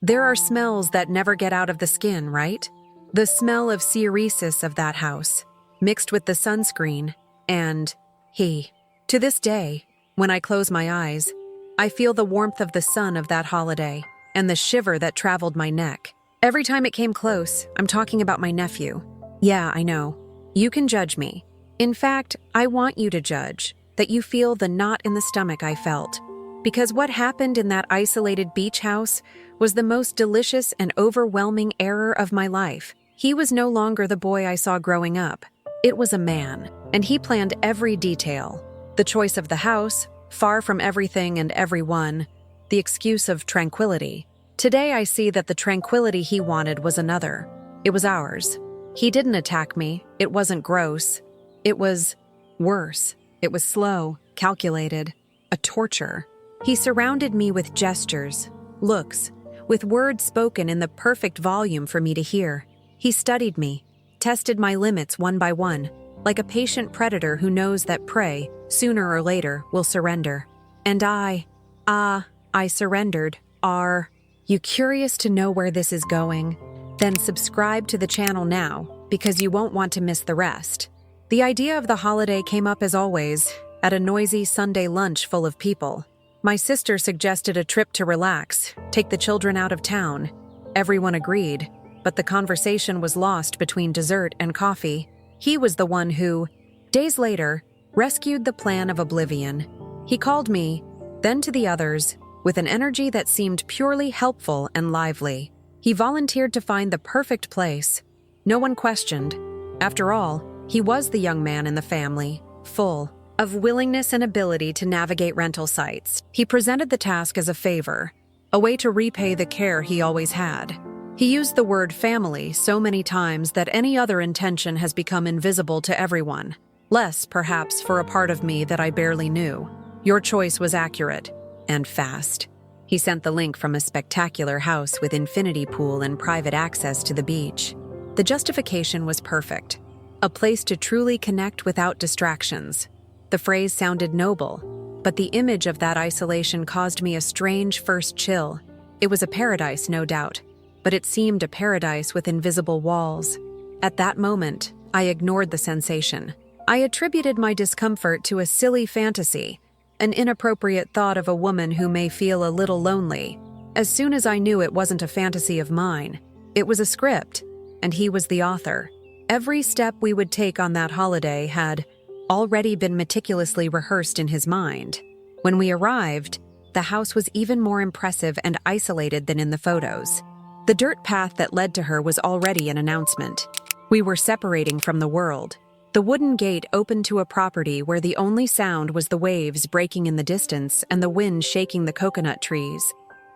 There are smells that never get out of the skin, right? The smell of ceresis of that house, mixed with the sunscreen, and he. To this day, when I close my eyes, I feel the warmth of the sun of that holiday and the shiver that traveled my neck. Every time it came close, I'm talking about my nephew. Yeah, I know. You can judge me. In fact, I want you to judge, that you feel the knot in the stomach I felt. Because what happened in that isolated beach house was the most delicious and overwhelming error of my life. He was no longer the boy I saw growing up. It was a man, and he planned every detail. The choice of the house, far from everything and everyone, the excuse of tranquility. Today I see that the tranquility he wanted was another. It was ours. He didn't attack me. It wasn't gross. It was worse. It was slow, calculated, a torture. He surrounded me with gestures, looks, with words spoken in the perfect volume for me to hear. He studied me, tested my limits one by one, like a patient predator who knows that prey, sooner or later, will surrender. And I surrendered. Are you curious to know where this is going? Then subscribe to the channel now, because you won't want to miss the rest. The idea of the holiday came up as always, at a noisy Sunday lunch full of people. My sister suggested a trip to relax, take the children out of town. Everyone agreed, but the conversation was lost between dessert and coffee. He was the one who, days later, rescued the plan of oblivion. He called me, then to the others, with an energy that seemed purely helpful and lively. He volunteered to find the perfect place. No one questioned. After all, he was the young man in the family, full of willingness and ability to navigate rental sites. He presented the task as a favor, a way to repay the care he always had. He used the word family so many times that any other intention has become invisible to everyone. Less, perhaps, for a part of me that I barely knew. Your choice was accurate. And fast. He sent the link from a spectacular house with infinity pool and private access to the beach. The justification was perfect. A place to truly connect without distractions. The phrase sounded noble, but the image of that isolation caused me a strange first chill. It was a paradise, no doubt, but it seemed a paradise with invisible walls. At that moment, I ignored the sensation. I attributed my discomfort to a silly fantasy, an inappropriate thought of a woman who may feel a little lonely. As soon as I knew it wasn't a fantasy of mine, it was a script, and he was the author. Every step we would take on that holiday had already been meticulously rehearsed in his mind. When we arrived, the house was even more impressive and isolated than in the photos. The dirt path that led to her was already an announcement. We were separating from the world. The wooden gate opened to a property where the only sound was the waves breaking in the distance and the wind shaking the coconut trees.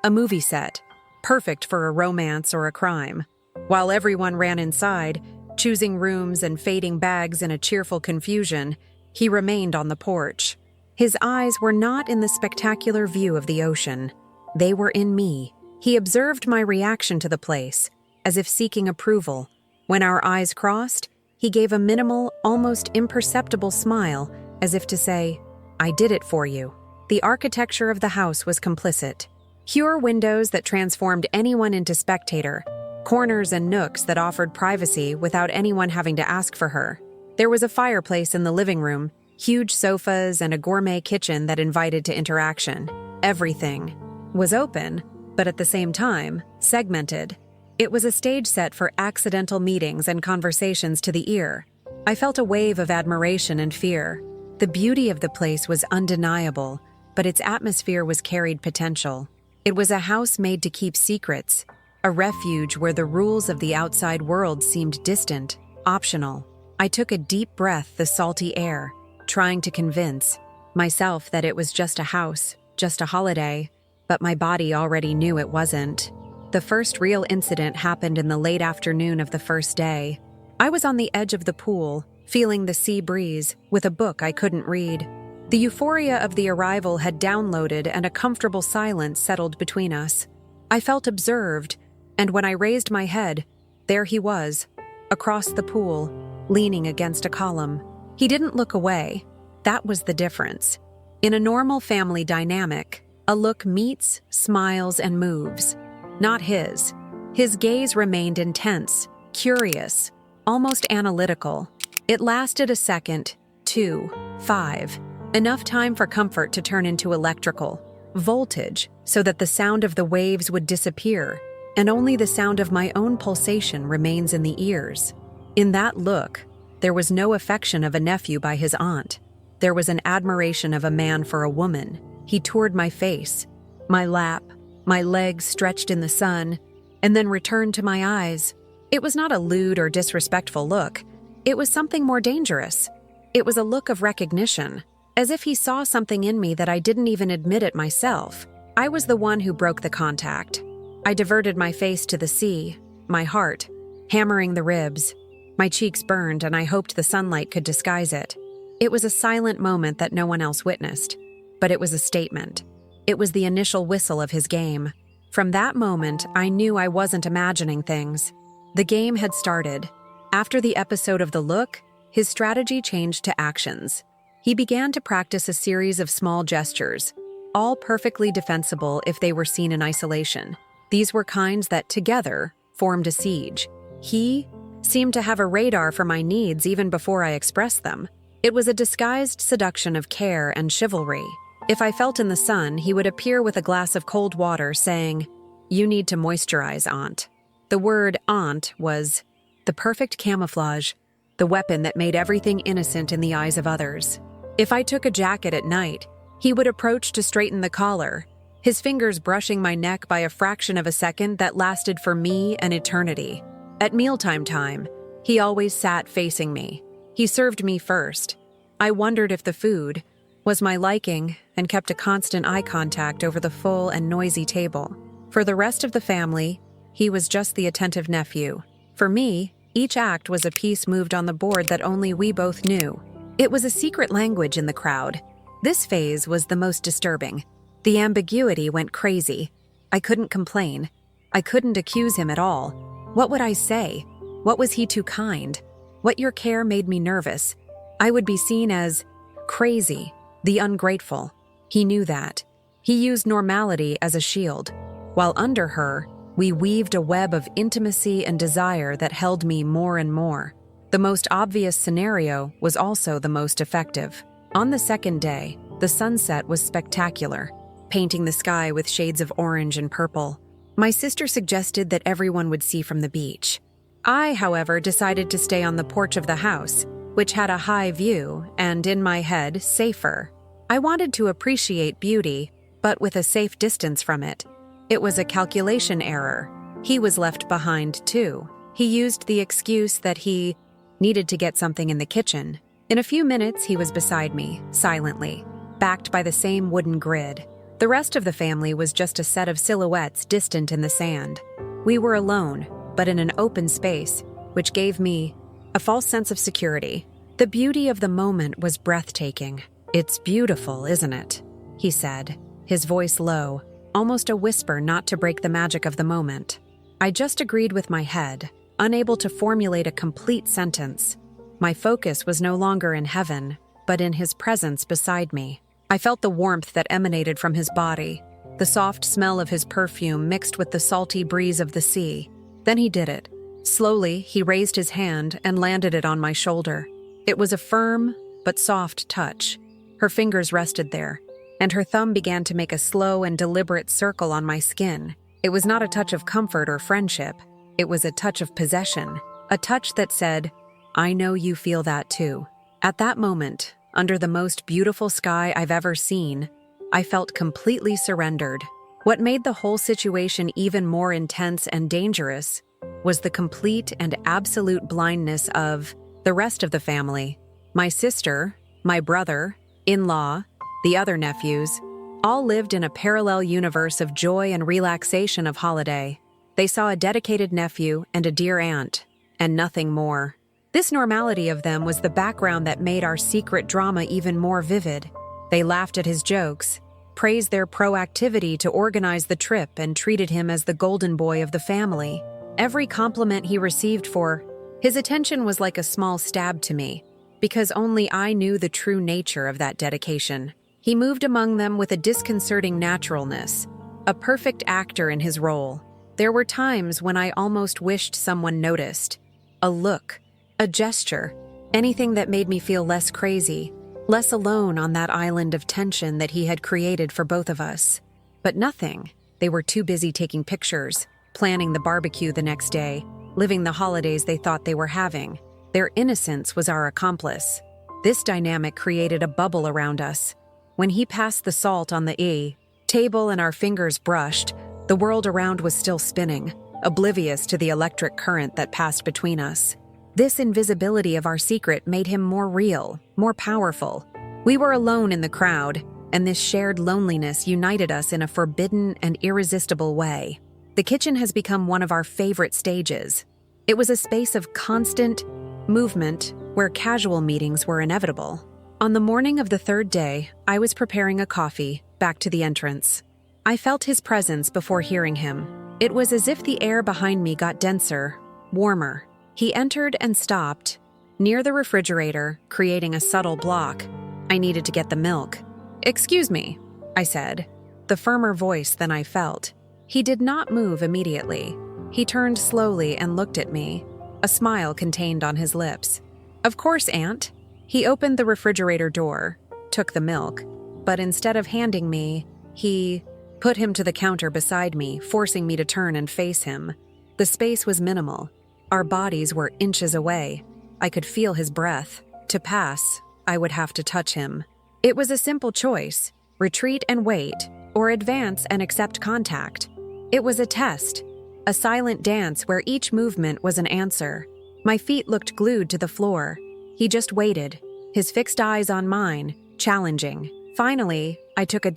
A movie set, perfect for a romance or a crime. While everyone ran inside, choosing rooms and fading bags in a cheerful confusion, he remained on the porch. His eyes were not in the spectacular view of the ocean. They were in me. He observed my reaction to the place, as if seeking approval. When our eyes crossed, he gave a minimal, almost imperceptible smile, as if to say, "I did it for you." The architecture of the house was complicit. Pure windows that transformed anyone into spectator, corners and nooks that offered privacy without anyone having to ask for her. There was a fireplace in the living room, huge sofas, and a gourmet kitchen that invited to interaction. Everything was open, but at the same time, segmented. It was a stage set for accidental meetings and conversations to the ear. I felt a wave of admiration and fear. The beauty of the place was undeniable, but its atmosphere was carried potential. It was a house made to keep secrets, a refuge where the rules of the outside world seemed distant, optional. I took a deep breath, the salty air, trying to convince myself that it was just a house, just a holiday, but my body already knew it wasn't. The first real incident happened in the late afternoon of the first day. I was on the edge of the pool, feeling the sea breeze, with a book I couldn't read. The euphoria of the arrival had downloaded and a comfortable silence settled between us. I felt observed, and when I raised my head, there he was, across the pool, leaning against a column. He didn't look away. That was the difference. In a normal family dynamic, a look meets, smiles, and moves. not his. His gaze remained intense, curious, almost analytical. It lasted a second, 2, 5, enough time for comfort to turn into electrical voltage so that the sound of the waves would disappear, and only the sound of my own pulsation remains in the ears. In that look, there was no affection of a nephew by his aunt. There was an admiration of a man for a woman. He toured my face, my lap, my legs stretched in the sun, and then returned to my eyes. It was not a lewd or disrespectful look. It was something more dangerous. It was a look of recognition, as if he saw something in me that I didn't even admit it myself. I was the one who broke the contact. I diverted my face to the sea, my heart, hammering the ribs. My cheeks burned, and I hoped the sunlight could disguise it. It was a silent moment that no one else witnessed, but it was a statement. It was the initial whistle of his game. From that moment, I knew I wasn't imagining things. The game had started. After the episode of the look, his strategy changed to actions. He began to practice a series of small gestures, all perfectly defensible if they were seen in isolation. These were kinds that, together, formed a siege. He seemed to have a radar for my needs even before I expressed them. It was a disguised seduction of care and chivalry. If I felt in the sun, he would appear with a glass of cold water saying, "You need to moisturize, aunt." The word aunt was the perfect camouflage, the weapon that made everything innocent in the eyes of others. If I took a jacket at night, he would approach to straighten the collar, his fingers brushing my neck by a fraction of a second that lasted for me an eternity. At mealtime time, he always sat facing me. He served me first. I wondered if the food was my liking and kept a constant eye contact over the full and noisy table. For the rest of the family, he was just the attentive nephew. For me, each act was a piece moved on the board that only we both knew. It was a secret language in the crowd. This phase was the most disturbing. The ambiguity went crazy. I couldn't complain. I couldn't accuse him at all. What would I say? What was he too kind? What your care made me nervous. I would be seen as crazy, the ungrateful. He knew that. He used normality as a shield. While under her, we weaved a web of intimacy and desire that held me more and more. The most obvious scenario was also the most effective. On the second day, the sunset was spectacular, painting the sky with shades of orange and purple. My sister suggested that everyone would see from the beach. I, however, decided to stay on the porch of the house, which had a high view and, in my head, safer. I wanted to appreciate beauty, but with a safe distance from it. It was a calculation error. He was left behind, too. He used the excuse that he needed to get something in the kitchen. In a few minutes, he was beside me, silently, backed by the same wooden grid. The rest of the family was just a set of silhouettes distant in the sand. We were alone, but in an open space, which gave me a false sense of security. The beauty of the moment was breathtaking. "It's beautiful, isn't it?" he said, his voice low, almost a whisper not to break the magic of the moment. I just agreed with my head, unable to formulate a complete sentence. My focus was no longer in heaven, but in his presence beside me. I felt the warmth that emanated from his body, the soft smell of his perfume mixed with the salty breeze of the sea. Then he did it. Slowly, he raised his hand and landed it on my shoulder. It was a firm but soft touch. Her fingers rested there, and her thumb began to make a slow and deliberate circle on my skin. It was not a touch of comfort or friendship. It was a touch of possession, a touch that said, "I know you feel that too." At that moment, under the most beautiful sky I've ever seen, I felt completely surrendered. What made the whole situation even more intense and dangerous was the complete and absolute blindness of the rest of the family. My sister, my brother, in-law, the other nephews, all lived in a parallel universe of joy and relaxation of holiday. They saw a dedicated nephew and a dear aunt, and nothing more. This normality of them was the background that made our secret drama even more vivid. They laughed at his jokes, praised their proactivity to organize the trip, and treated him as the golden boy of the family. Every compliment he received for his attention was like a small stab to me, because only I knew the true nature of that dedication. He moved among them with a disconcerting naturalness, a perfect actor in his role. There were times when I almost wished someone noticed. A look, a gesture, anything that made me feel less crazy, less alone on that island of tension that he had created for both of us. But nothing. They were too busy taking pictures, planning the barbecue the next day, living the holidays they thought they were having. Their innocence was our accomplice. This dynamic created a bubble around us. When he passed the salt on the table and our fingers brushed, the world around was still spinning, oblivious to the electric current that passed between us. This invisibility of our secret made him more real, more powerful. We were alone in the crowd, and this shared loneliness united us in a forbidden and irresistible way. The kitchen has become one of our favorite stages. It was a space of constant movement where casual meetings were inevitable. On the morning of the third day, I was preparing a coffee, back to the entrance. I felt his presence before hearing him. It was as if the air behind me got denser, warmer. He entered and stopped, near the refrigerator, creating a subtle block. I needed to get the milk. "Excuse me," I said, the firmer voice than I felt. He did not move immediately. He turned slowly and looked at me, a smile contained on his lips. "Of course, Aunt." He opened the refrigerator door, took the milk, but instead of handing me, he put him to the counter beside me, forcing me to turn and face him. The space was minimal. Our bodies were inches away. I could feel his breath. To pass, I would have to touch him. It was a simple choice: retreat and wait, or advance and accept contact. It was a test, a silent dance where each movement was an answer. My feet looked glued to the floor. He just waited, his fixed eyes on mine, challenging. Finally, I took a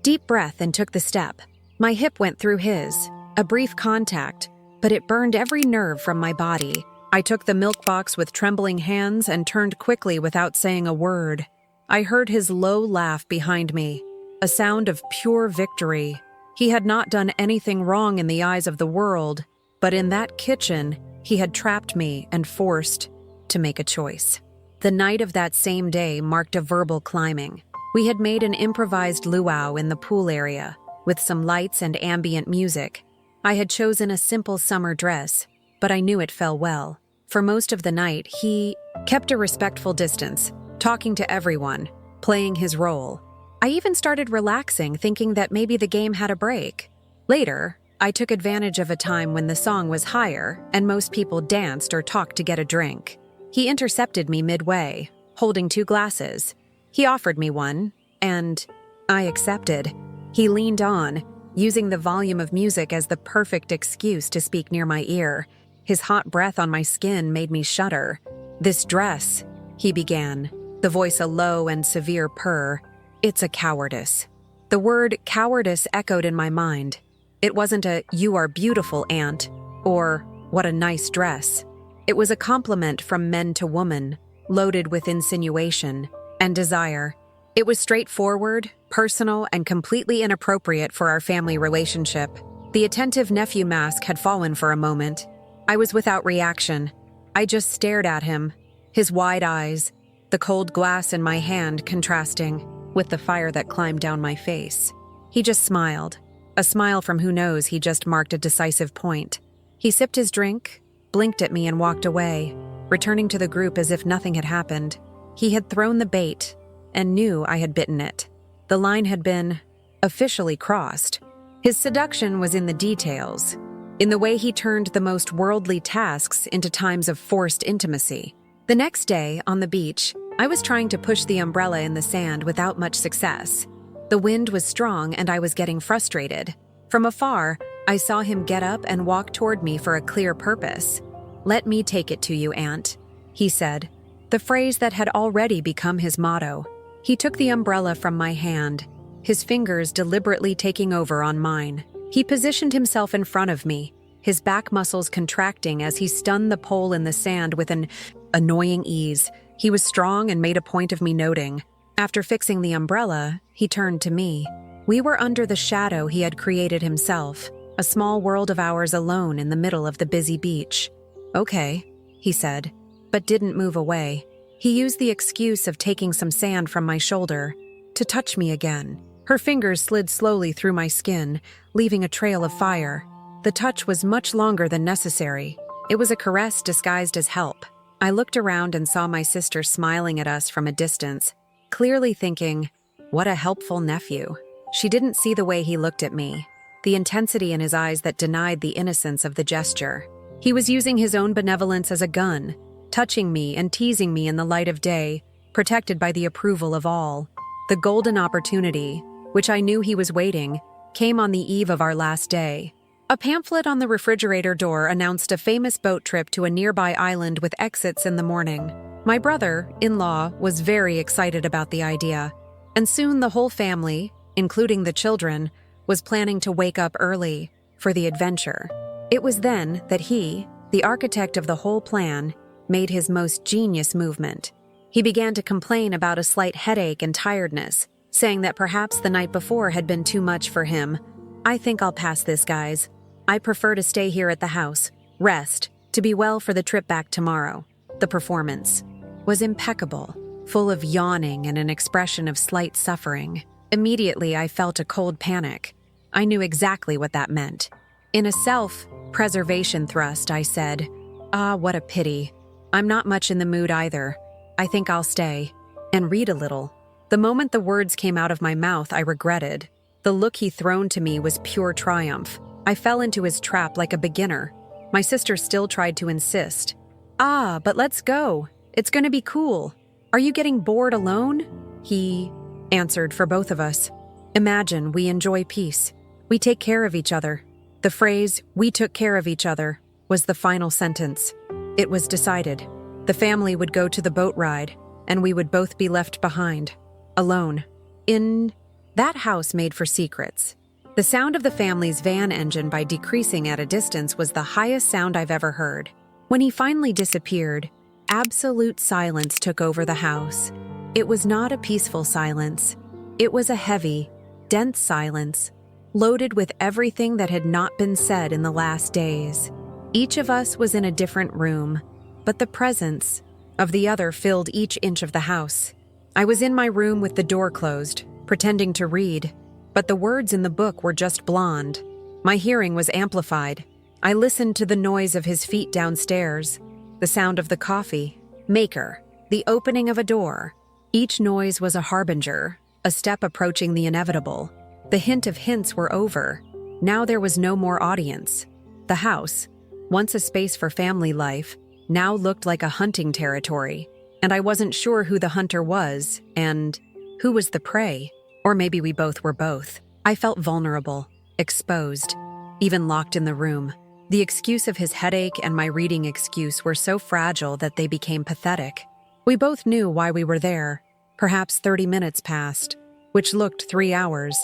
deep breath and took the step. My hip went through his, a brief contact, but it burned every nerve from my body. I took the milk box with trembling hands and turned quickly without saying a word. I heard his low laugh behind me, a sound of pure victory. He had not done anything wrong in the eyes of the world, but in that kitchen, he had trapped me and forced to make a choice. The night of that same day marked a verbal climbing. We had made an improvised luau in the pool area, with some lights and ambient music. I had chosen a simple summer dress, but I knew it fell well. For most of the night, he kept a respectful distance, talking to everyone, playing his role. I even started relaxing, thinking that maybe the game had a break. Later, I took advantage of a time when the song was higher and most people danced or talked to get a drink. He intercepted me midway, holding 2 glasses. He offered me one, and I accepted. He leaned on, using the volume of music as the perfect excuse to speak near my ear. His hot breath on my skin made me shudder. "This dress," he began, the voice a low and severe purr. "It's a cowardice." The word cowardice echoed in my mind. It wasn't a "you are beautiful, Aunt," or "what a nice dress." It was a compliment from men to woman, loaded with insinuation and desire. It was straightforward, personal, and completely inappropriate for our family relationship. The attentive nephew mask had fallen for a moment. I was without reaction. I just stared at him, his wide eyes, the cold glass in my hand contrasting with the fire that climbed down my face. He just smiled, a smile from who knows he just marked a decisive point. He sipped his drink, blinked at me and walked away, returning to the group as if nothing had happened. He had thrown the bait and knew I had bitten it. The line had been officially crossed. His seduction was in the details, in the way he turned the most worldly tasks into times of forced intimacy. The next day, on the beach, I was trying to push the umbrella in the sand without much success. The wind was strong and I was getting frustrated. From afar, I saw him get up and walk toward me for a clear purpose. "Let me take it to you, Aunt," he said, the phrase that had already become his motto. He took the umbrella from my hand, his fingers deliberately taking over on mine. He positioned himself in front of me, his back muscles contracting as he stunned the pole in the sand with an annoying ease. He was strong and made a point of me noting. After fixing the umbrella, he turned to me. We were under the shadow he had created himself, a small world of ours alone in the middle of the busy beach. "Okay," he said, but didn't move away. He used the excuse of taking some sand from my shoulder to touch me again. Her fingers slid slowly through my skin, leaving a trail of fire. The touch was much longer than necessary. It was a caress disguised as help. I looked around and saw my sister smiling at us from a distance, clearly thinking, "What a helpful nephew." She didn't see the way he looked at me, the intensity in his eyes that denied the innocence of the gesture. He was using his own benevolence as a gun, touching me and teasing me in the light of day, protected by the approval of all. The golden opportunity, which I knew he was waiting, came on the eve of our last day. A pamphlet on the refrigerator door announced a famous boat trip to a nearby island with exits in the morning. My brother-in-law was very excited about the idea, and soon the whole family, including the children, was planning to wake up early for the adventure. It was then that he, the architect of the whole plan, made his most genius movement. He began to complain about a slight headache and tiredness, saying that perhaps the night before had been too much for him. "I think I'll pass this, guys. I prefer to stay here at the house, rest, to be well for the trip back tomorrow." The performance was impeccable, full of yawning and an expression of slight suffering. Immediately, I felt a cold panic. I knew exactly what that meant. In a self-preservation thrust, I said, "Ah, what a pity. I'm not much in the mood either. I think I'll stay and read a little." The moment the words came out of my mouth, I regretted. The look he thrown to me was pure triumph. I fell into his trap like a beginner. My sister still tried to insist. "Ah, but let's go. It's going to be cool. Are you getting bored alone?" He answered for both of us. "Imagine we enjoy peace. We take care of each other." The phrase, "we took care of each other," was the final sentence. It was decided. The family would go to the boat ride, and we would both be left behind, alone, in that house made for secrets. The sound of the family's van engine by decreasing at a distance was the highest sound I've ever heard. When he finally disappeared, absolute silence took over the house. It was not a peaceful silence. It was a heavy, dense silence, loaded with everything that had not been said in the last days. Each of us was in a different room, but the presence of the other filled each inch of the house. I was in my room with the door closed, pretending to read, but the words in the book were just blonde. My hearing was amplified. I listened to the noise of his feet downstairs, the sound of the coffee maker, the opening of a door. Each noise was a harbinger, a step approaching the inevitable. The hint of hints were over. Now there was no more audience. The house, once a space for family life, now looked like a hunting territory, and I wasn't sure who the hunter was and who was the prey. Or maybe we both were both. I felt vulnerable, exposed, even locked in the room. The excuse of his headache and my reading excuse were so fragile that they became pathetic. We both knew why we were there. Perhaps 30 minutes passed, which looked 3 hours.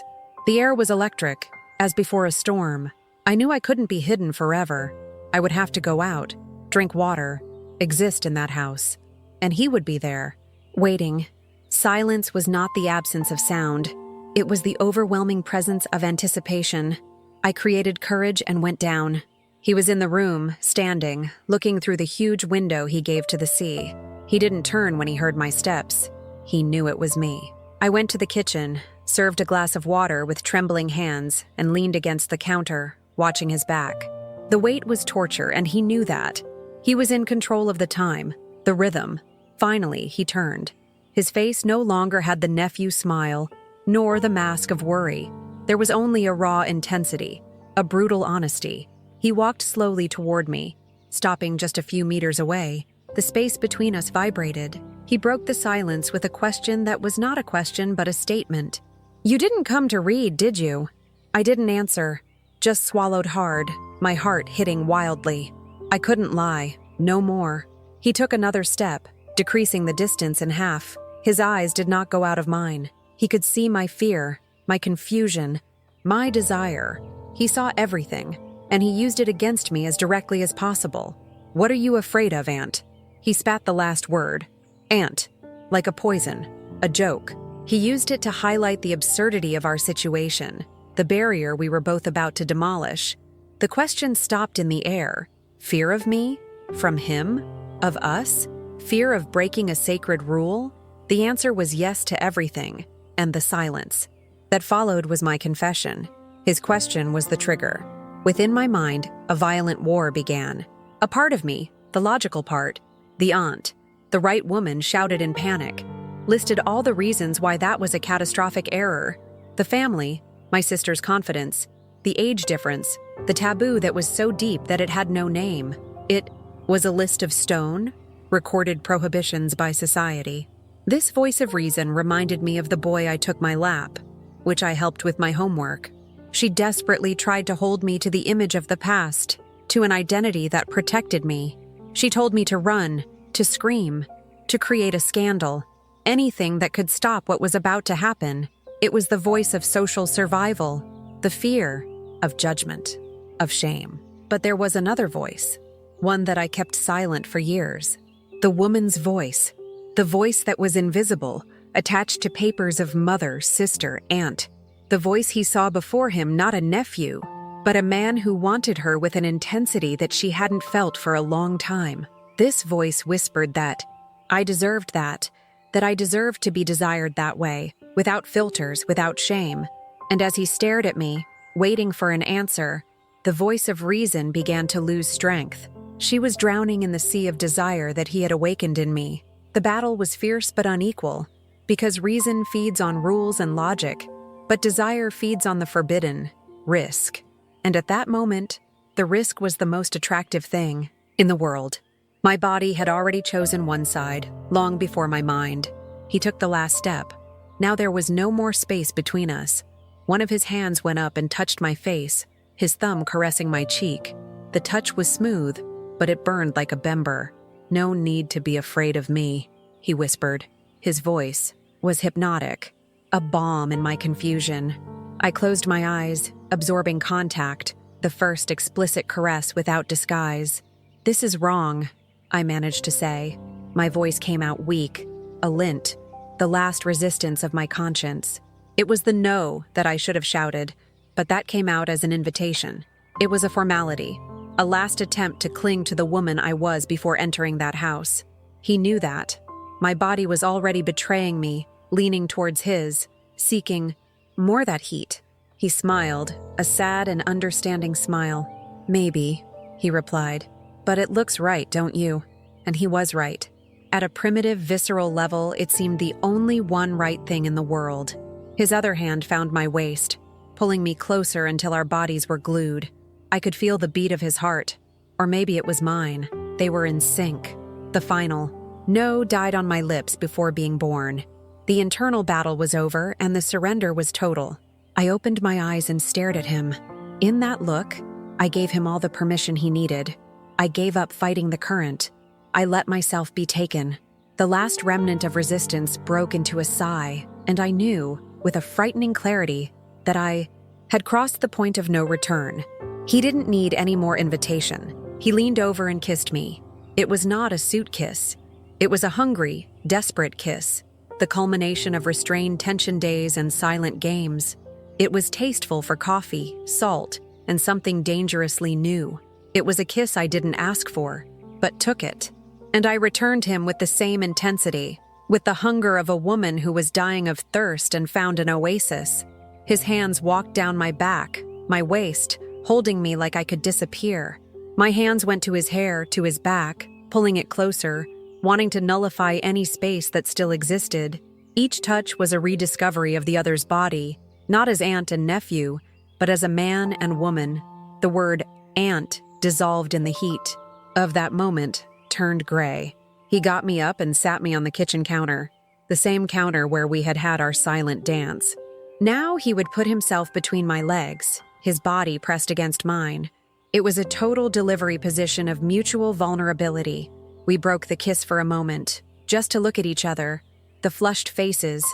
The air was electric, as before a storm. I knew I couldn't be hidden forever. I would have to go out, drink water, exist in that house. And he would be there, waiting. Silence was not the absence of sound. It was the overwhelming presence of anticipation. I created courage and went down. He was in the room, standing, looking through the huge window he gave to the sea. He didn't turn when he heard my steps. He knew it was me. I went to the kitchen, served a glass of water with trembling hands, and leaned against the counter, watching his back. The wait was torture, and he knew that. He was in control of the time, the rhythm. Finally, he turned. His face no longer had the nephew smile, nor the mask of worry. There was only a raw intensity, a brutal honesty. He walked slowly toward me, stopping just a few meters away. The space between us vibrated. He broke the silence with a question that was not a question but a statement. "You didn't come to read, did you?" I didn't answer, just swallowed hard, my heart hitting wildly. I couldn't lie, no more. He took another step, decreasing the distance in half. His eyes did not go out of mine. He could see my fear, my confusion, my desire. He saw everything, and he used it against me as directly as possible. "What are you afraid of, Aunt?" He spat the last word. Aunt, like a poison, a joke. He used it to highlight the absurdity of our situation, the barrier we were both about to demolish. The question stopped in the air. Fear of me? From him? Of us? Fear of breaking a sacred rule? The answer was yes to everything, and the silence that followed was my confession. His question was the trigger. Within my mind, a violent war began. A part of me, the logical part, the aunt, the right woman, shouted in panic, listed all the reasons why that was a catastrophic error. The family, my sister's confidence, the age difference, the taboo that was so deep that it had no name. It was a list of stone, recorded prohibitions by society. This voice of reason reminded me of the boy I took my lap, which I helped with my homework. She desperately tried to hold me to the image of the past, to an identity that protected me. She told me to run, to scream, to create a scandal, anything that could stop what was about to happen. It was the voice of social survival, the fear of judgment, of shame. But there was another voice, one that I kept silent for years. The woman's voice, the voice that was invisible, attached to papers of mother, sister, aunt. The voice he saw before him, not a nephew, but a man who wanted her with an intensity that she hadn't felt for a long time. This voice whispered that I deserved that I deserved to be desired that way, without filters, without shame. And as he stared at me, waiting for an answer, the voice of reason began to lose strength. She was drowning in the sea of desire that he had awakened in me. The battle was fierce but unequal, because reason feeds on rules and logic, but desire feeds on the forbidden, risk. And at that moment, the risk was the most attractive thing in the world. My body had already chosen one side, long before my mind. He took the last step. Now there was no more space between us. One of his hands went up and touched my face, his thumb caressing my cheek. The touch was smooth, but it burned like a bember. "No need to be afraid of me," he whispered. His voice was hypnotic, a balm in my confusion. I closed my eyes, absorbing contact, the first explicit caress without disguise. "This is wrong," I managed to say. My voice came out weak, a lint, the last resistance of my conscience. It was the no that I should have shouted, but that came out as an invitation. It was a formality, a last attempt to cling to the woman I was before entering that house. He knew that. My body was already betraying me, leaning towards his, seeking more that heat. He smiled, a sad and understanding smile. "Maybe," he replied, "but it looks right, don't you?" And he was right. At a primitive, visceral level, it seemed the only one right thing in the world. His other hand found my waist, pulling me closer until our bodies were glued. I could feel the beat of his heart, or maybe it was mine. They were in sync. The final no died on my lips before being born. The internal battle was over, and the surrender was total. I opened my eyes and stared at him. In that look, I gave him all the permission he needed. I gave up fighting the current. I let myself be taken. The last remnant of resistance broke into a sigh, and I knew, with a frightening clarity, that I had crossed the point of no return. He didn't need any more invitation. He leaned over and kissed me. It was not a suit kiss. It was a hungry, desperate kiss, the culmination of restrained tension days and silent games. It was tasteful for coffee, salt, and something dangerously new. It was a kiss I didn't ask for, but took it. And I returned him with the same intensity, with the hunger of a woman who was dying of thirst and found an oasis. His hands walked down my back, my waist, holding me like I could disappear. My hands went to his hair, to his back, pulling it closer, wanting to nullify any space that still existed. Each touch was a rediscovery of the other's body, not as aunt and nephew, but as a man and woman. The word aunt dissolved in the heat of that moment, turned gray. He got me up and sat me on the kitchen counter, the same counter where we had had our silent dance. Now he would put himself between my legs, his body pressed against mine. It was a total delivery position of mutual vulnerability. We broke the kiss for a moment, just to look at each other, the flushed faces,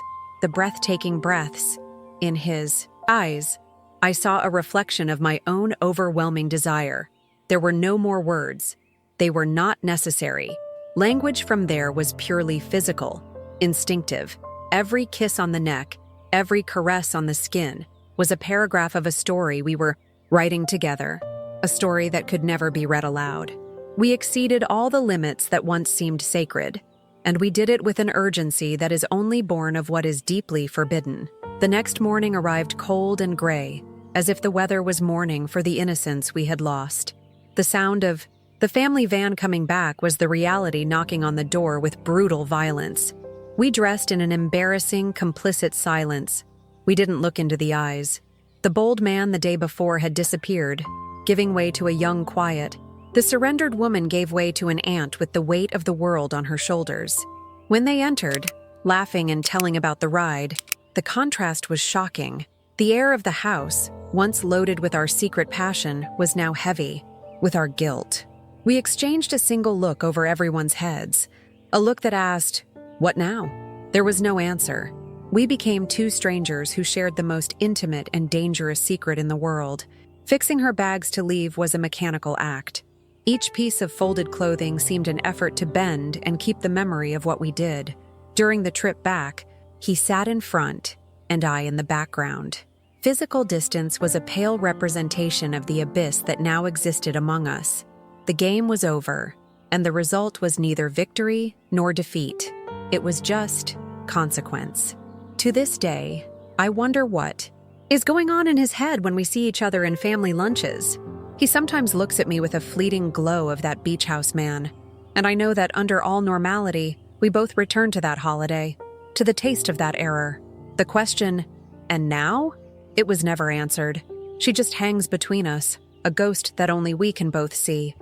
the breathtaking breaths. In his eyes, I saw a reflection of my own overwhelming desire. There were no more words. They were not necessary. Language from there was purely physical, instinctive. Every kiss on the neck, every caress on the skin, was a paragraph of a story we were writing together, a story that could never be read aloud. We exceeded all the limits that once seemed sacred, and we did it with an urgency that is only born of what is deeply forbidden. The next morning arrived cold and gray. as if the weather was mourning for the innocence we had lost. The sound of the family van coming back was the reality knocking on the door with brutal violence. We dressed in an embarrassing, complicit silence. We didn't look into the eyes. The bold man the day before had disappeared, giving way to a young quiet. The surrendered woman gave way to an aunt with the weight of the world on her shoulders. When they entered, laughing and telling about the ride, the contrast was shocking. The air of the house, once loaded with our secret passion, was now heavy with our guilt. We exchanged a single look over everyone's heads, a look that asked, "What now?" There was no answer. We became two strangers who shared the most intimate and dangerous secret in the world. Fixing her bags to leave was a mechanical act. Each piece of folded clothing seemed an effort to bend and keep the memory of what we did. During the trip back, he sat in front and I in the background. Physical distance was a pale representation of the abyss that now existed among us. The game was over, and the result was neither victory nor defeat. It was just consequence. To this day, I wonder what is going on in his head when we see each other in family lunches. He sometimes looks at me with a fleeting glow of that beach house man, and I know that under all normality, we both return to that holiday, to the taste of that error. The question, "And now?" It was never answered. She just hangs between us, a ghost that only we can both see.